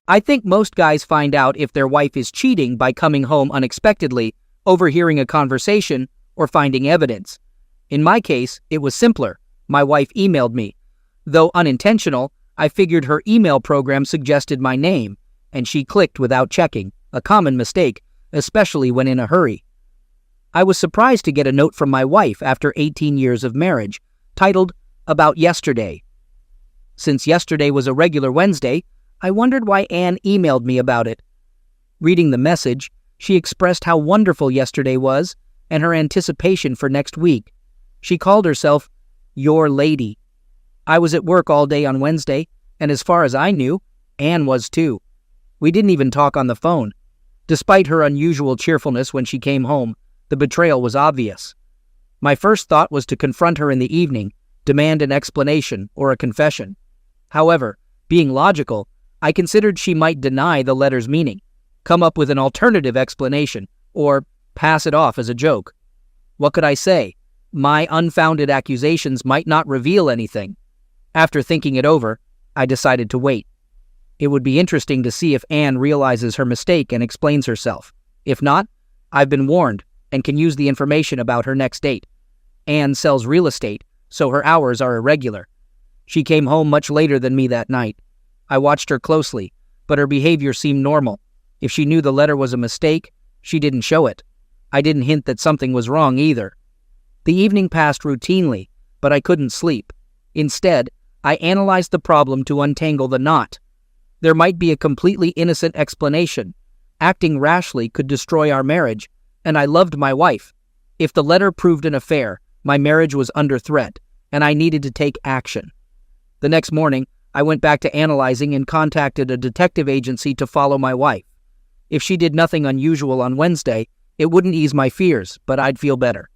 I think most guys find out if their wife is cheating by coming home unexpectedly, overhearing a conversation, or finding evidence. In my case, it was simpler. My wife emailed me. Though unintentional, I figured her email program suggested my name, and she clicked without checking, a common mistake, especially when in a hurry. I was surprised to get a note from my wife after 18 years of marriage, titled, "About Yesterday." Since yesterday was a regular Wednesday, I wondered why Anne emailed me about it. Reading the message, she expressed how wonderful yesterday was and her anticipation for next week. She called herself "Your Lady." I was at work all day on Wednesday, and as far as I knew, Anne was too. We didn't even talk on the phone. Despite her unusual cheerfulness when she came home, the betrayal was obvious. My first thought was to confront her in the evening, demand an explanation or a confession. However, being logical, I considered she might deny the letter's meaning, come up with an alternative explanation, or pass it off as a joke. What could I say? My unfounded accusations might not reveal anything. After thinking it over, I decided to wait. It would be interesting to see if Anne realizes her mistake and explains herself. If not, I've been warned and can use the information about her next date. Anne sells real estate, so her hours are irregular. She came home much later than me that night. I watched her closely, but her behavior seemed normal. If she knew the letter was a mistake, she didn't show it. I didn't hint that something was wrong either. The evening passed routinely, but I couldn't sleep. Instead, I analyzed the problem to untangle the knot. There might be a completely innocent explanation. Acting rashly could destroy our marriage, and I loved my wife. If the letter proved an affair, my marriage was under threat, and I needed to take action. The next morning, I went back to analyzing and contacted a detective agency to follow my wife. If she did nothing unusual on Wednesday, it wouldn't ease my fears, but I'd feel better.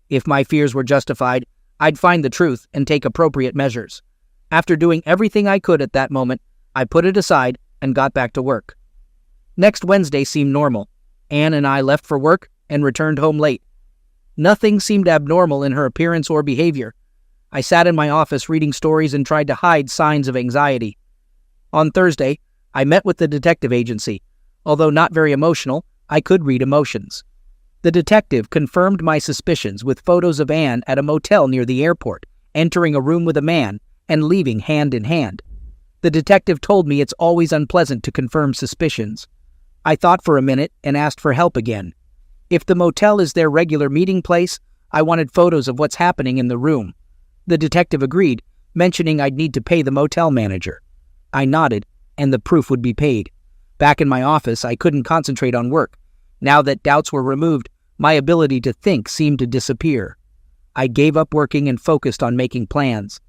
If my fears were justified, I'd find the truth and take appropriate measures. After doing everything I could at that moment, I put it aside and got back to work. Next Wednesday seemed normal. Anne and I left for work and returned home late. Nothing seemed abnormal in her appearance or behavior. I sat in my office reading stories and tried to hide signs of anxiety. On Thursday, I met with the detective agency. Although not very emotional, I could read emotions. The detective confirmed my suspicions with photos of Anne at a motel near the airport, entering a room with a man and leaving hand in hand. The detective told me it's always unpleasant to confirm suspicions. I thought for a minute and asked for help again. If the motel is their regular meeting place, I wanted photos of what's happening in the room. The detective agreed, mentioning I'd need to pay the motel manager. I nodded, and the proof would be paid. Back in my office, I couldn't concentrate on work. Now that doubts were removed, my ability to think seemed to disappear. I gave up working and focused on making plans.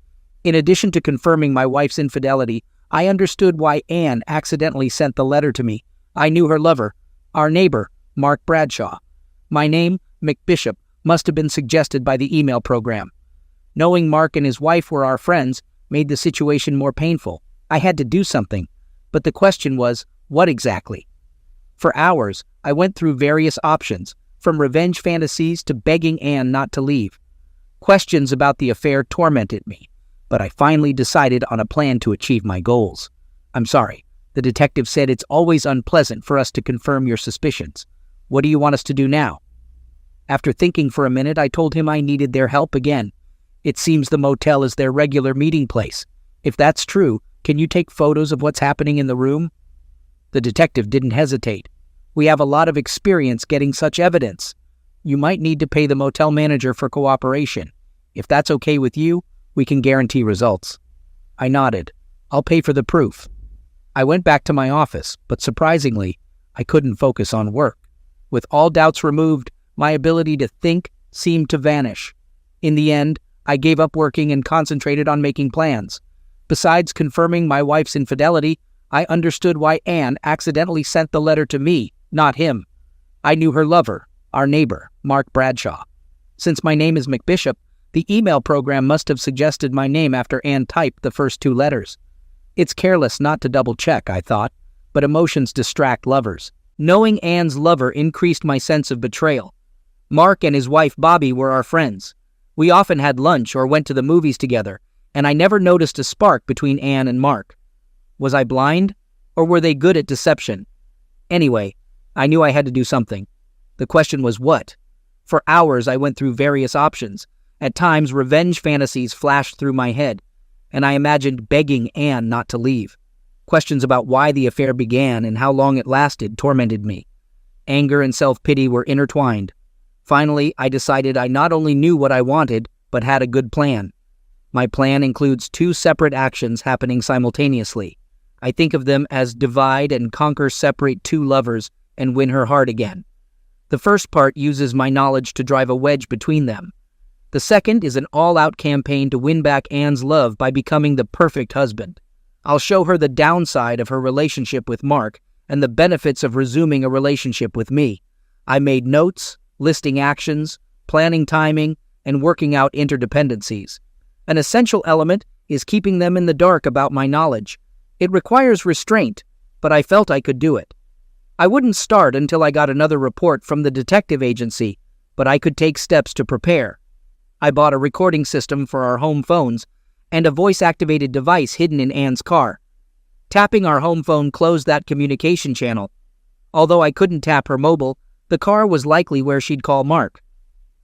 In addition to confirming my wife's infidelity, I understood why Anne accidentally sent the letter to me. I knew her lover, our neighbor, Mark Bradshaw. My name, McBishop, must have been suggested by the email program. Knowing Mark and his wife were our friends made the situation more painful. I had to do something, but the question was, what exactly? For hours, I went through various options, from revenge fantasies to begging Anne not to leave. Questions about the affair tormented me, but I finally decided on a plan to achieve my goals. I'm sorry, the detective said it's always unpleasant for us to confirm your suspicions. What do you want us to do now? After thinking for a minute, I told him I needed their help again. It seems the motel is their regular meeting place. If that's true, can you take photos of what's happening in the room? The detective didn't hesitate. We have a lot of experience getting such evidence. You might need to pay the motel manager for cooperation. If that's okay with you, we can guarantee results. I nodded. I'll pay for the proof. I went back to my office, but surprisingly, I couldn't focus on work. With all doubts removed, my ability to think seemed to vanish. In the end, I gave up working and concentrated on making plans. Besides confirming my wife's infidelity, I understood why Anne accidentally sent the letter to me, not him. I knew her lover, our neighbor, Mark Bradshaw. Since my name is McBishop, the email program must have suggested my name after Anne typed the first two letters. It's careless not to double-check, I thought, but emotions distract lovers. Knowing Anne's lover increased my sense of betrayal. Mark and his wife Bobby were our friends. We often had lunch or went to the movies together, and I never noticed a spark between Anne and Mark. Was I blind? Or were they good at deception? Anyway, I knew I had to do something. The question was what? For hours I went through various options. At times revenge fantasies flashed through my head, and I imagined begging Anne not to leave. Questions about why the affair began and how long it lasted tormented me. Anger and self-pity were intertwined. Finally, I decided I not only knew what I wanted, but had a good plan. My plan includes 2 separate actions happening simultaneously. I think of them as divide and conquer, separate 2 lovers and win her heart again. The first part uses my knowledge to drive a wedge between them. The second is an all-out campaign to win back Anne's love by becoming the perfect husband. I'll show her the downside of her relationship with Mark and the benefits of resuming a relationship with me. I made notes, listing actions, planning timing, and working out interdependencies. An essential element is keeping them in the dark about my knowledge. It requires restraint, but I felt I could do it. I wouldn't start until I got another report from the detective agency, but I could take steps to prepare. I bought a recording system for our home phones and a voice-activated device hidden in Anne's car. Tapping our home phone closed that communication channel. Although I couldn't tap her mobile, the car was likely where she'd call Mark.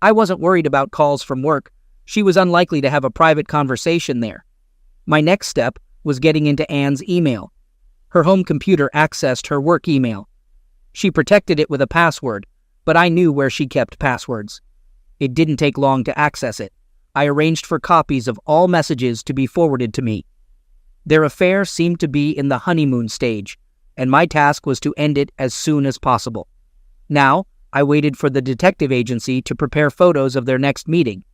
I wasn't worried about calls from work. She was unlikely to have a private conversation there. My next step was getting into Anne's email. Her home computer accessed her work email. She protected it with a password, but I knew where she kept passwords. It didn't take long to access it. I arranged for copies of all messages to be forwarded to me. Their affair seemed to be in the honeymoon stage, and my task was to end it as soon as possible. Now, I waited for the detective agency to prepare photos of their next meeting.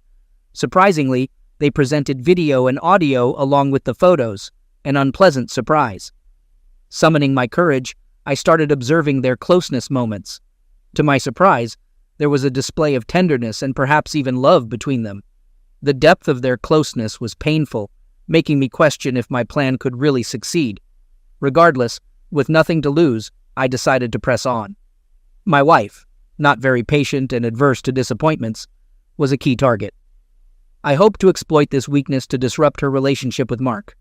Surprisingly, they presented video and audio along with the photos, an unpleasant surprise. Summoning my courage, I started observing their closeness moments. To my surprise, there was a display of tenderness and perhaps even love between them. The depth of their closeness was painful, making me question if my plan could really succeed. Regardless, with nothing to lose, I decided to press on. My wife, not very patient and adverse to disappointments, was a key target. I hoped to exploit this weakness to disrupt her relationship with Mark.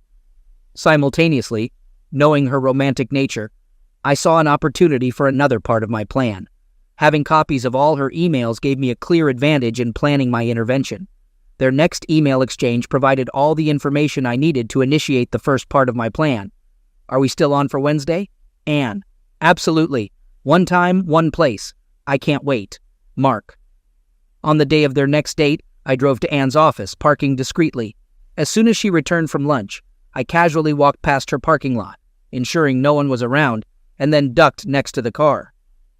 Simultaneously, knowing her romantic nature, I saw an opportunity for another part of my plan. Having copies of all her emails gave me a clear advantage in planning my intervention. Their next email exchange provided all the information I needed to initiate the first part of my plan. Are we still on for Wednesday? Anne. Absolutely. One time, one place. I can't wait. Mark. On the day of their next date, I drove to Anne's office, parking discreetly. As soon as she returned from lunch, I casually walked past her parking lot, ensuring no one was around, and then ducked next to the car.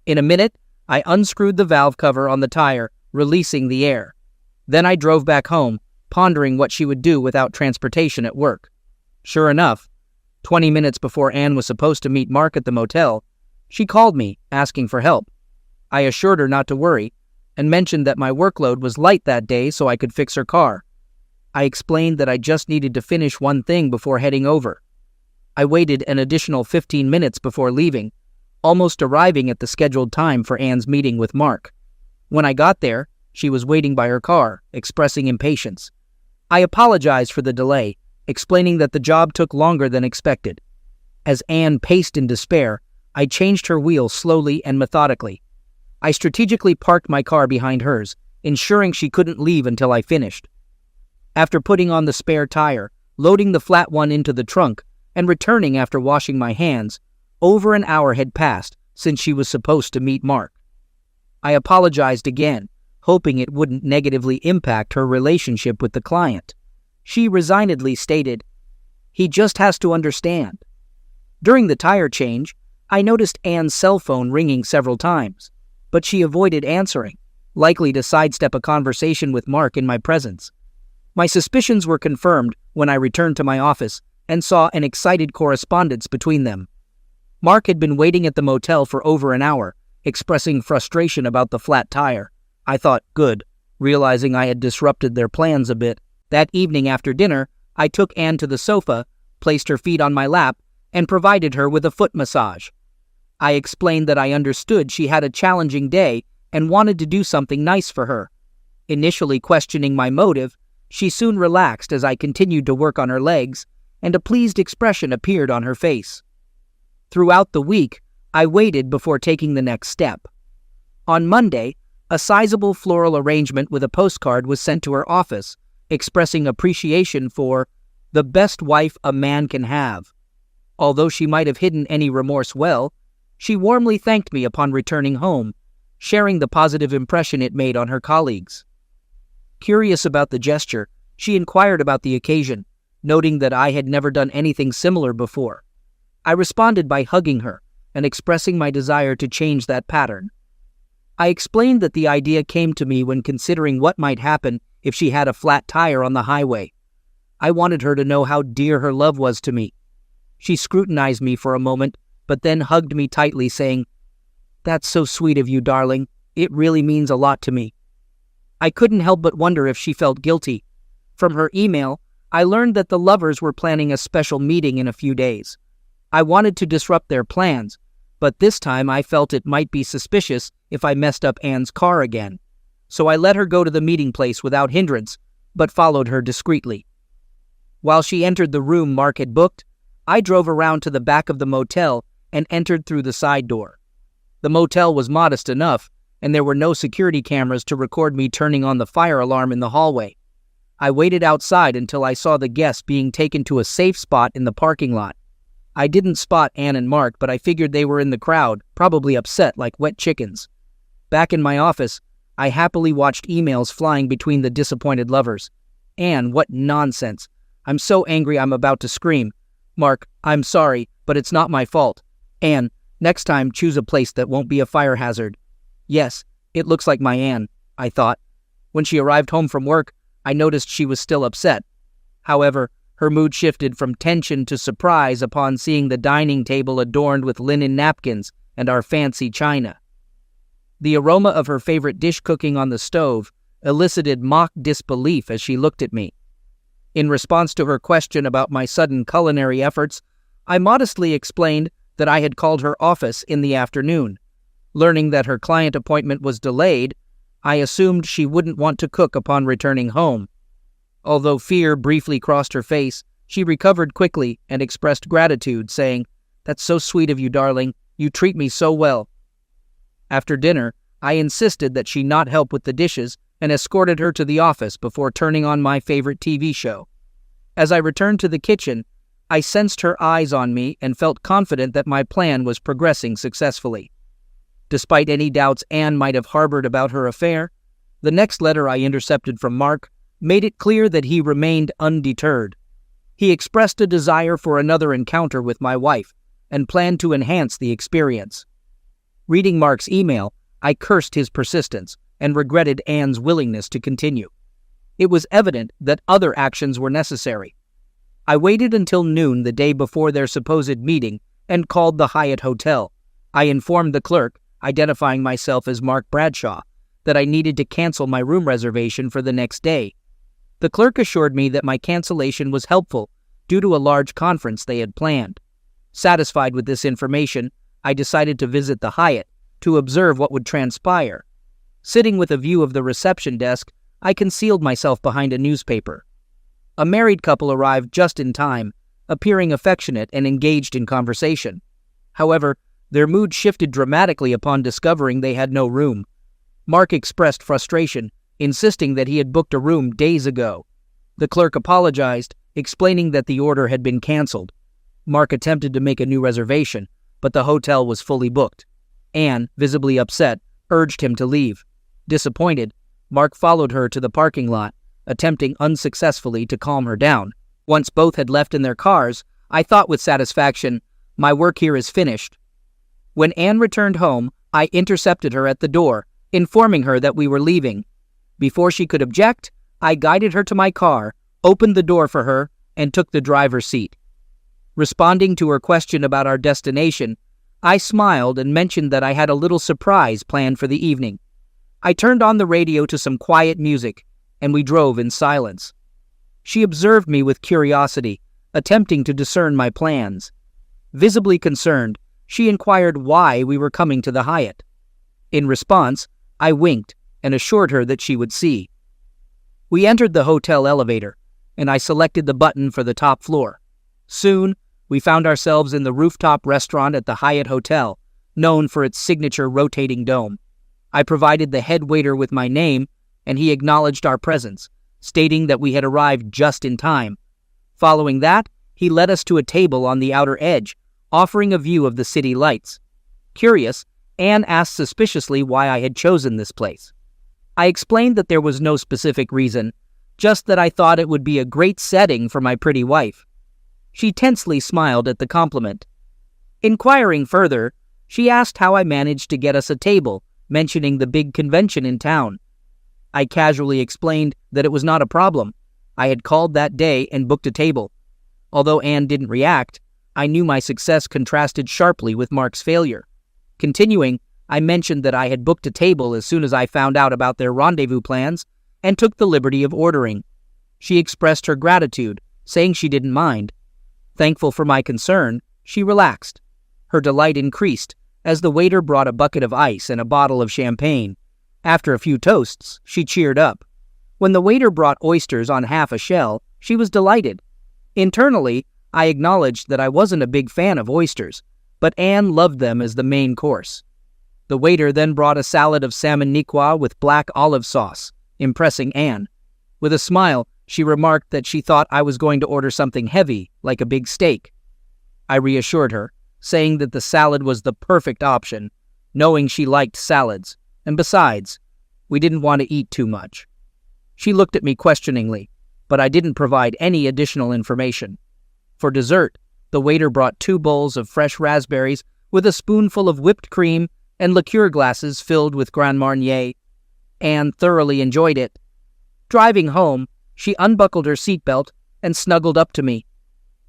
In a minute, I unscrewed the valve cover on the tire, releasing the air. Then I drove back home, pondering what she would do without transportation at work. Sure enough, 20 minutes before Anne was supposed to meet Mark at the motel, she called me, asking for help. I assured her not to worry, and mentioned that my workload was light that day so I could fix her car. I explained that I just needed to finish one thing before heading over. I waited an additional 15 minutes before leaving, almost arriving at the scheduled time for Anne's meeting with Mark. When I got there, she was waiting by her car, expressing impatience. I apologized for the delay, explaining that the job took longer than expected. As Anne paced in despair, I changed her wheel slowly and methodically. I strategically parked my car behind hers, ensuring she couldn't leave until I finished. After putting on the spare tire, loading the flat one into the trunk, and returning after washing my hands, over an hour had passed since she was supposed to meet Mark. I apologized again, hoping it wouldn't negatively impact her relationship with the client. She resignedly stated, "He just has to understand." During the tire change, I noticed Anne's cell phone ringing several times, but she avoided answering, likely to sidestep a conversation with Mark in my presence. My suspicions were confirmed when I returned to my office and saw an excited correspondence between them. Mark had been waiting at the motel for over an hour, expressing frustration about the flat tire. I thought, good, realizing I had disrupted their plans a bit. That evening after dinner, I took Anne to the sofa, placed her feet on my lap, and provided her with a foot massage. I explained that I understood she had a challenging day and wanted to do something nice for her. Initially questioning my motive, she soon relaxed as I continued to work on her legs, and a pleased expression appeared on her face. Throughout the week, I waited before taking the next step. On Monday, a sizable floral arrangement with a postcard was sent to her office, expressing appreciation for the best wife a man can have. Although she might have hidden any remorse well, she warmly thanked me upon returning home, sharing the positive impression it made on her colleagues. Curious about the gesture, she inquired about the occasion, noting that I had never done anything similar before. I responded by hugging her and expressing my desire to change that pattern. I explained that the idea came to me when considering what might happen if she had a flat tire on the highway. I wanted her to know how dear her love was to me. She scrutinized me for a moment, but then hugged me tightly, saying, "That's so sweet of you, darling. It really means a lot to me." I couldn't help but wonder if she felt guilty. From her email, I learned that the lovers were planning a special meeting in a few days. I wanted to disrupt their plans, but this time I felt it might be suspicious if I messed up Anne's car again. So I let her go to the meeting place without hindrance, but followed her discreetly. While she entered the room Mark had booked, I drove around to the back of the motel and entered through the side door. The motel was modest enough, and there were no security cameras to record me turning on the fire alarm in the hallway. I waited outside until I saw the guests being taken to a safe spot in the parking lot. I didn't spot Anne and Mark, but I figured they were in the crowd, probably upset like wet chickens. Back in my office, I happily watched emails flying between the disappointed lovers. Anne, what nonsense. I'm so angry I'm about to scream. Mark, I'm sorry, but it's not my fault. Anne, next time choose a place that won't be a fire hazard. Yes, it looks like my Anne, I thought. When she arrived home from work, I noticed she was still upset. However, her mood shifted from tension to surprise upon seeing the dining table adorned with linen napkins and our fancy china. The aroma of her favorite dish cooking on the stove elicited mock disbelief as she looked at me. In response to her question about my sudden culinary efforts, I modestly explained that I had called her office in the afternoon. Learning that her client appointment was delayed, I assumed she wouldn't want to cook upon returning home. Although fear briefly crossed her face, she recovered quickly and expressed gratitude, saying, "That's so sweet of you, darling. You treat me so well." After dinner, I insisted that she not help with the dishes and escorted her to the office before turning on my favorite TV show. As I returned to the kitchen, I sensed her eyes on me and felt confident that my plan was progressing successfully. Despite any doubts Anne might have harbored about her affair, the next letter I intercepted from Mark made it clear that he remained undeterred. He expressed a desire for another encounter with my wife and planned to enhance the experience. Reading Mark's email, I cursed his persistence and regretted Anne's willingness to continue. It was evident that other actions were necessary. I waited until noon the day before their supposed meeting and called the Hyatt Hotel. I informed the clerk, identifying myself as Mark Bradshaw, that I needed to cancel my room reservation for the next day. The clerk assured me that my cancellation was helpful due to a large conference they had planned. Satisfied with this information, I decided to visit the Hyatt to observe what would transpire. Sitting with a view of the reception desk, I concealed myself behind a newspaper. A married couple arrived just in time, appearing affectionate and engaged in conversation. However, their mood shifted dramatically upon discovering they had no room. Mark expressed frustration, insisting that he had booked a room days ago. The clerk apologized, explaining that the order had been canceled. Mark attempted to make a new reservation, but the hotel was fully booked. Anne, visibly upset, urged him to leave. Disappointed, Mark followed her to the parking lot, attempting unsuccessfully to calm her down. Once both had left in their cars, I thought with satisfaction, "My work here is finished." When Anne returned home, I intercepted her at the door, informing her that we were leaving. Before she could object, I guided her to my car, opened the door for her, and took the driver's seat. Responding to her question about our destination, I smiled and mentioned that I had a little surprise planned for the evening. I turned on the radio to some quiet music, and we drove in silence. She observed me with curiosity, attempting to discern my plans. Visibly concerned, she inquired why we were coming to the Hyatt. In response, I winked and assured her that she would see. We entered the hotel elevator, and I selected the button for the top floor. Soon, We found ourselves in the rooftop restaurant at the Hyatt Hotel, known for its signature rotating dome. I provided the head waiter with my name, and he acknowledged our presence, stating that we had arrived just in time. Following that, he led us to a table on the outer edge, offering a view of the city lights. Curious, Anne asked suspiciously why I had chosen this place. I explained that there was no specific reason, just that I thought it would be a great setting for my pretty wife. She tensely smiled at the compliment. Inquiring further, she asked how I managed to get us a table, mentioning the big convention in town. I casually explained that it was not a problem. I had called that day and booked a table. Although Anne didn't react, I knew my success contrasted sharply with Mark's failure. Continuing, I mentioned that I had booked a table as soon as I found out about their rendezvous plans and took the liberty of ordering. She expressed her gratitude, saying she didn't mind. Thankful for my concern, she relaxed. Her delight increased as the waiter brought a bucket of ice and a bottle of champagne. After a few toasts, she cheered up. When the waiter brought oysters on half a shell, she was delighted. Internally, I acknowledged that I wasn't a big fan of oysters, but Anne loved them as the main course. The waiter then brought a salad of salmon niçoise with black olive sauce, impressing Anne. With a smile, she remarked that she thought I was going to order something heavy, like a big steak. I reassured her, saying that the salad was the perfect option, knowing she liked salads, and besides, we didn't want to eat too much. She looked at me questioningly, but I didn't provide any additional information. For dessert, the waiter brought 2 bowls of fresh raspberries with a spoonful of whipped cream and liqueur glasses filled with Grand Marnier. Anne thoroughly enjoyed it. Driving home, she unbuckled her seatbelt and snuggled up to me.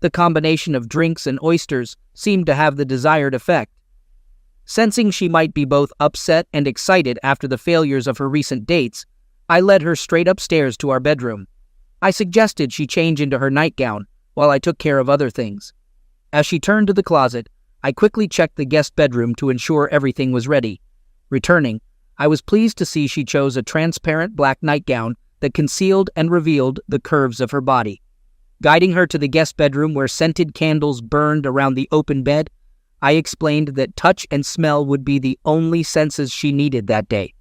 The combination of drinks and oysters seemed to have the desired effect. Sensing she might be both upset and excited after the failures of her recent dates, I led her straight upstairs to our bedroom. I suggested she change into her nightgown while I took care of other things. As she turned to the closet, I quickly checked the guest bedroom to ensure everything was ready. Returning, I was pleased to see she chose a transparent black nightgown that concealed and revealed the curves of her body. Guiding her to the guest bedroom where scented candles burned around the open bed, I explained that touch and smell would be the only senses she needed that day.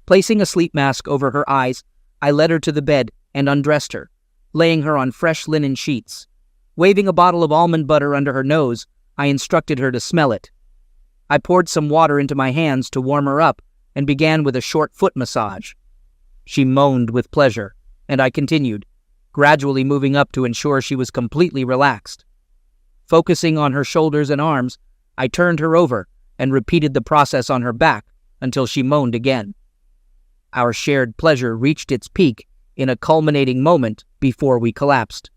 Placing a sleep mask over her eyes, I led her to the bed and undressed her, laying her on fresh linen sheets. Waving a bottle of almond butter under her nose, I instructed her to smell it. I poured some water into my hands to warm her up and began with a short foot massage. She moaned with pleasure, and I continued, gradually moving up to ensure she was completely relaxed. Focusing on her shoulders and arms, I turned her over and repeated the process on her back until she moaned again. Our shared pleasure reached its peak in a culminating moment before we collapsed.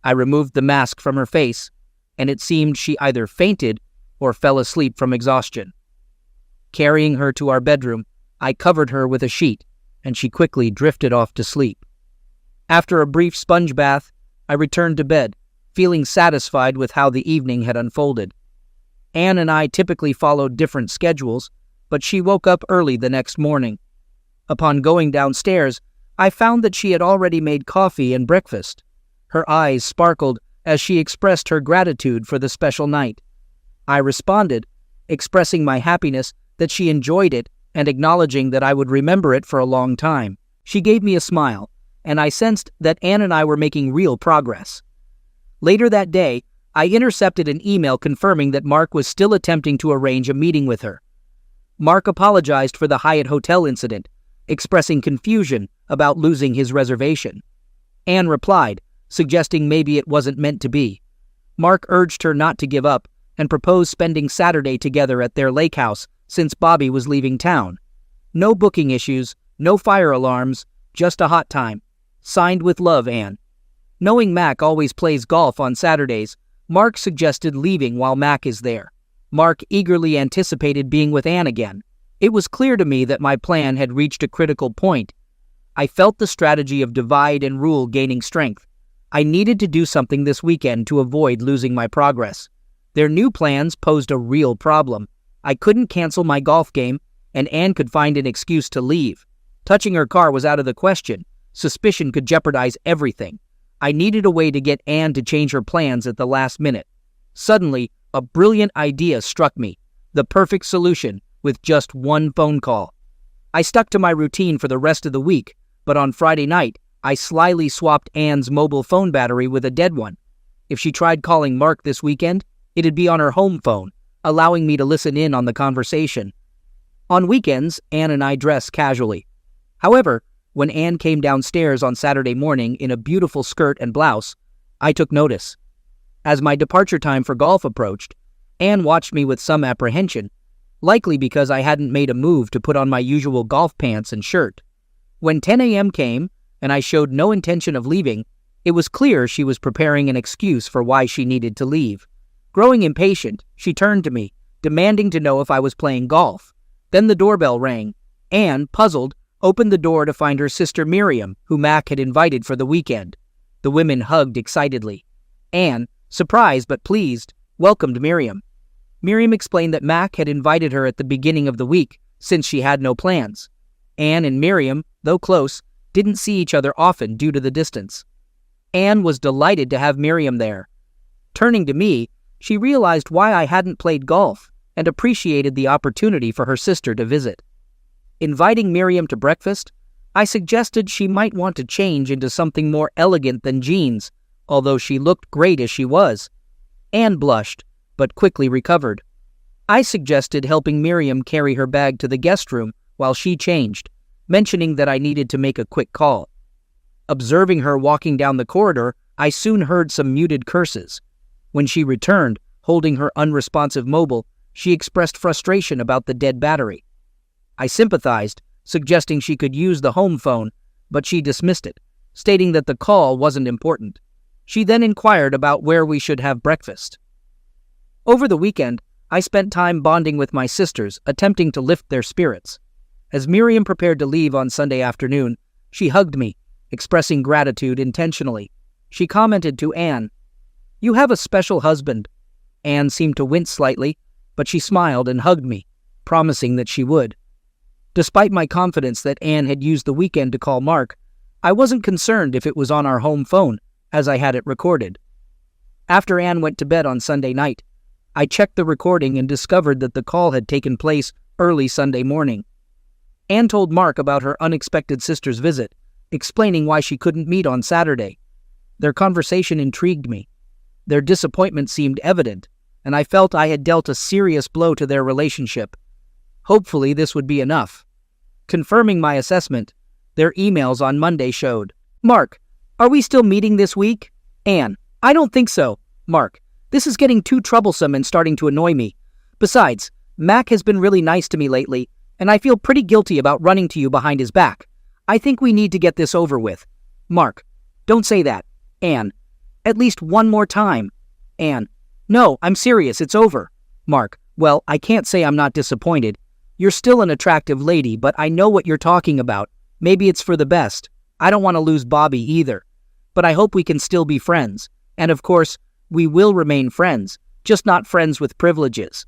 I removed the mask from her face, and it seemed she either fainted or fell asleep from exhaustion. Carrying her to our bedroom, I covered her with a sheet, and she quickly drifted off to sleep. After a brief sponge bath, I returned to bed, feeling satisfied with how the evening had unfolded. Anne and I typically followed different schedules, but she woke up early the next morning. Upon going downstairs, I found that she had already made coffee and breakfast. Her eyes sparkled as she expressed her gratitude for the special night. I responded, expressing my happiness that she enjoyed it and acknowledging that I would remember it for a long time. She gave me a smile, and I sensed that Anne and I were making real progress. Later that day, I intercepted an email confirming that Mark was still attempting to arrange a meeting with her. Mark apologized for the Hyatt Hotel incident, expressing confusion about losing his reservation. Anne replied, suggesting maybe it wasn't meant to be. Mark urged her not to give up and proposed spending Saturday together at their lake house since Bobby was leaving town. No booking issues, no fire alarms, just a hot time. Signed with love, Anne. Knowing Mac always plays golf on Saturdays, Mark suggested leaving while Mac is there. Mark eagerly anticipated being with Anne again. It was clear to me that my plan had reached a critical point. I felt the strategy of divide and rule gaining strength. I needed to do something this weekend to avoid losing my progress. Their new plans posed a real problem. I couldn't cancel my golf game, and Anne could find an excuse to leave. Touching her car was out of the question. Suspicion could jeopardize everything. I needed a way to get Anne to change her plans at the last minute. Suddenly, a brilliant idea struck me, the perfect solution with just one phone call. I stuck to my routine for the rest of the week, but on Friday night, I slyly swapped Anne's mobile phone battery with a dead one. If she tried calling Mark this weekend, it'd be on her home phone, allowing me to listen in on the conversation. On weekends, Anne and I dress casually. However, when Anne came downstairs on Saturday morning in a beautiful skirt and blouse, I took notice. As my departure time for golf approached, Anne watched me with some apprehension, likely because I hadn't made a move to put on my usual golf pants and shirt. When 10 a.m. came, and I showed no intention of leaving, it was clear she was preparing an excuse for why she needed to leave. Growing impatient, she turned to me, demanding to know if I was playing golf. Then the doorbell rang. Anne, puzzled, opened the door to find her sister Miriam, who Mac had invited for the weekend. The women hugged excitedly. Anne, surprised but pleased, welcomed Miriam. Miriam explained that Mac had invited her at the beginning of the week, since she had no plans. Anne and Miriam, though close, didn't see each other often due to the distance. Anne was delighted to have Miriam there. Turning to me, she realized why I hadn't played golf and appreciated the opportunity for her sister to visit. Inviting Miriam to breakfast, I suggested she might want to change into something more elegant than jeans, although she looked great as she was. Anne blushed, but quickly recovered. I suggested helping Miriam carry her bag to the guest room while she changed, mentioning that I needed to make a quick call. Observing her walking down the corridor, I soon heard some muted curses. When she returned, holding her unresponsive mobile, she expressed frustration about the dead battery. I sympathized, suggesting she could use the home phone, but she dismissed it, stating that the call wasn't important. She then inquired about where we should have breakfast. Over the weekend, I spent time bonding with my sisters, attempting to lift their spirits. As Miriam prepared to leave on Sunday afternoon, she hugged me, expressing gratitude intentionally. She commented to Anne, "You have a special husband." Anne seemed to wince slightly, but she smiled and hugged me, promising that she would. Despite my confidence that Anne had used the weekend to call Mark, I wasn't concerned if it was on our home phone, as I had it recorded. After Anne went to bed on Sunday night, I checked the recording and discovered that the call had taken place early Sunday morning. Anne told Mark about her unexpected sister's visit, explaining why she couldn't meet on Saturday. Their conversation intrigued me. Their disappointment seemed evident, and I felt I had dealt a serious blow to their relationship. Hopefully this would be enough. Confirming my assessment, their emails on Monday showed, "Mark, are we still meeting this week?" Anne, "I don't think so." Mark, "This is getting too troublesome and starting to annoy me. Besides, Mac has been really nice to me lately, and I feel pretty guilty about running to you behind his back. I think we need to get this over with." Mark, "Don't say that." Anne, "At least one more time." Anne, "No, I'm serious, it's over." Mark, "Well, I can't say I'm not disappointed. You're still an attractive lady, but I know what you're talking about. Maybe it's for the best. I don't want to lose Bobby either. But I hope we can still be friends. And of course, we will remain friends, just not friends with privileges.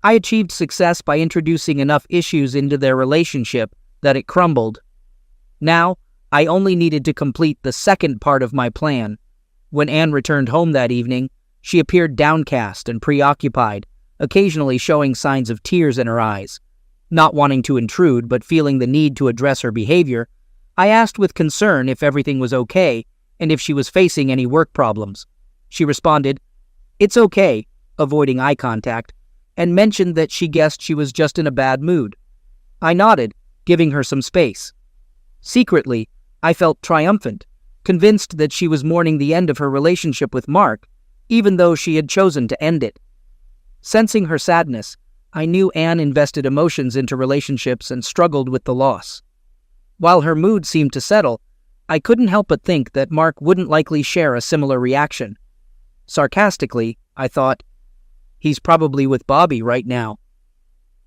I achieved success by introducing enough issues into their relationship that it crumbled. Now, I only needed to complete the second part of my plan. When Anne returned home that evening, she appeared downcast and preoccupied, occasionally showing signs of tears in her eyes. Not wanting to intrude but feeling the need to address her behavior, I asked with concern if everything was okay and if she was facing any work problems. She responded, "It's okay," avoiding eye contact, and mentioned that she guessed she was just in a bad mood. I nodded, giving her some space. Secretly, I felt triumphant, convinced that she was mourning the end of her relationship with Mark, even though she had chosen to end it. Sensing her sadness, I knew Anne invested emotions into relationships and struggled with the loss. While her mood seemed to settle, I couldn't help but think that Mark wouldn't likely share a similar reaction. Sarcastically, I thought, "He's probably with Bobby right now."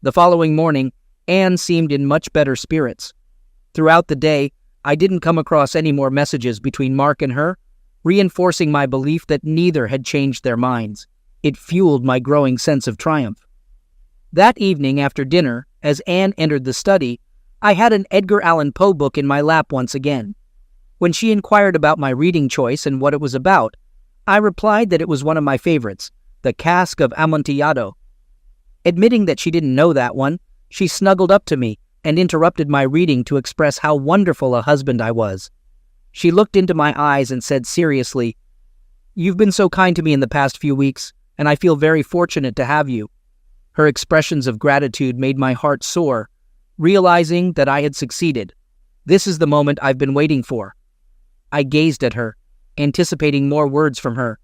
The following morning, Anne seemed in much better spirits. Throughout the day, I didn't come across any more messages between Mark and her, reinforcing my belief that neither had changed their minds. It fueled my growing sense of triumph. That evening after dinner, as Anne entered the study, I had an Edgar Allan Poe book in my lap once again. When she inquired about my reading choice and what it was about, I replied that it was one of my favorites, The Cask of Amontillado. Admitting that she didn't know that one, she snuggled up to me and interrupted my reading to express how wonderful a husband I was. She looked into my eyes and said seriously, "You've been so kind to me in the past few weeks, and I feel very fortunate to have you." Her expressions of gratitude made my heart soar, realizing that I had succeeded. This is the moment I've been waiting for. I gazed at her, anticipating more words from her.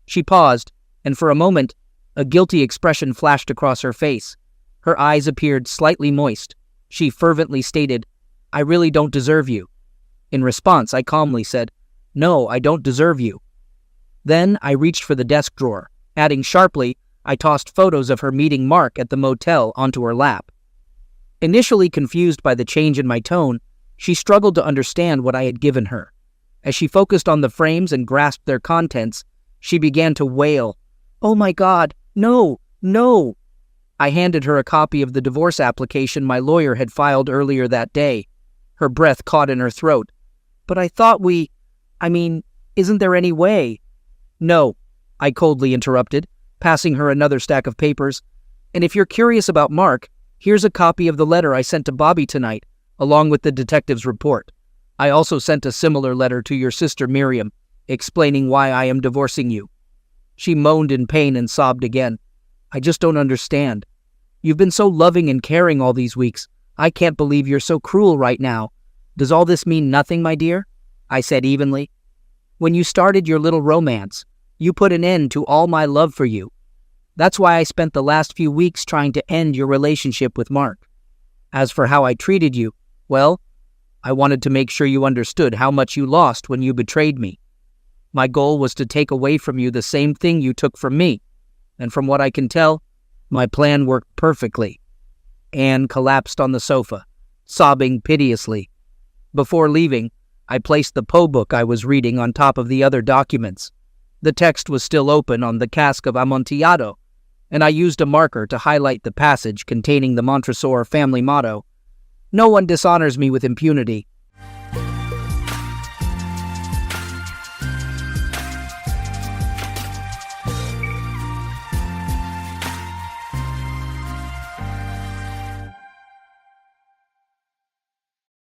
She paused, and for a moment, a guilty expression flashed across her face. Her eyes appeared slightly moist. She fervently stated, "I really don't deserve you." In response, I calmly said, "No, I don't deserve you." Then I reached for the desk drawer. Adding sharply, I tossed photos of her meeting Mark at the motel onto her lap. Initially confused by the change in my tone, she struggled to understand what I had given her. As she focused on the frames and grasped their contents, she began to wail, "Oh my God, no, no!" I handed her a copy of the divorce application my lawyer had filed earlier that day. Her breath caught in her throat. "But I thought isn't there any way?" "No," I coldly interrupted, passing her another stack of papers. "And if you're curious about Mark, here's a copy of the letter I sent to Bobby tonight, along with the detective's report. I also sent a similar letter to your sister Miriam, explaining why I am divorcing you." She moaned in pain and sobbed again. "I just don't understand. You've been so loving and caring all these weeks. I can't believe you're so cruel right now. Does all this mean nothing, my dear?" I said evenly. "When you started your little romance, you put an end to all my love for you. That's why I spent the last few weeks trying to end your relationship with Mark. As for how I treated you, well, I wanted to make sure you understood how much you lost when you betrayed me. My goal was to take away from you the same thing you took from me, and from what I can tell, my plan worked perfectly." Anne collapsed on the sofa, sobbing piteously. Before leaving, I placed the Poe book I was reading on top of the other documents. The text was still open on The Cask of Amontillado, and I used a marker to highlight the passage containing the Montresor family motto, "No one dishonors me with impunity.